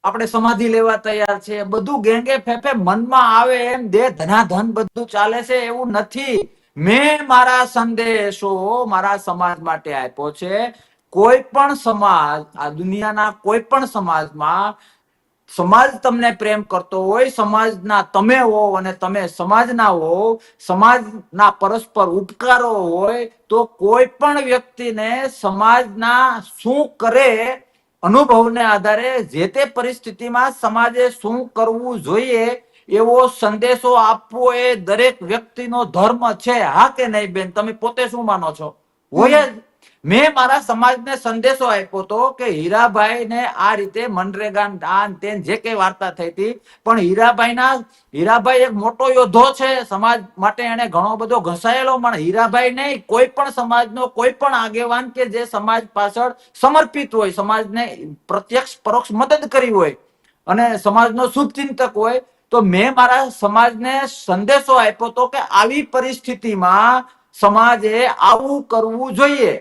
આપણે સમાધિ લેવા તૈયાર છે, બધું ગેંગે ફેફે મનમાં આવે એમ દેહ ધનાધન બધું ચાલે છે એવું નથી. મેં મારા સંદેશો મારા સમાજ માટે આપ્યો છે. કોઈ પણ સમાજ, આ દુનિયાના કોઈ પણ સમાજમાં સમાજ તમને પ્રેમ કરતો હોય, સમાજના તમે હો અને તમે સમાજના હો, સમાજના પરસ્પર ઉપકારો હોય, તો કોઈ પણ વ્યક્તિને સમાજના શું કરે અનુભવને આધારે જે તે પરિસ્થિતિમાં સમાજે શું કરવું જોઈએ એવો સંદેશો આપવો એ દરેક વ્યક્તિનો ધર્મ છે. હા કે નહીં બેન? તમે પોતે શું માનો છો? હોય જ. મેં મારા સમાજને સંદેશો આપ્યો હતો કે હીરાભાઈને આ રીતે મનરેગા આ તે જે કઈ વાર્તા થઈ હતી, પણ હીરાભાઈ એક મોટો યોદ્ધો છે સમાજ માટે, એને ઘણો બધો ઘસાયેલો, પણ હીરાભાઈ નહીં, કોઈ પણ સમાજનો કોઈ પણ આગેવાન કે જે સમાજ પાછળ સમર્પિત હોય, સમાજને પ્રત્યક્ષ પરોક્ષ મદદ કરી હોય અને સમાજનો શુભચિંતક હોય, તો મેં મારા સમાજને સંદેશો આપ્યો હતો કે આવી પરિસ્થિતિમાં સમાજે આવું કરવું જોઈએ.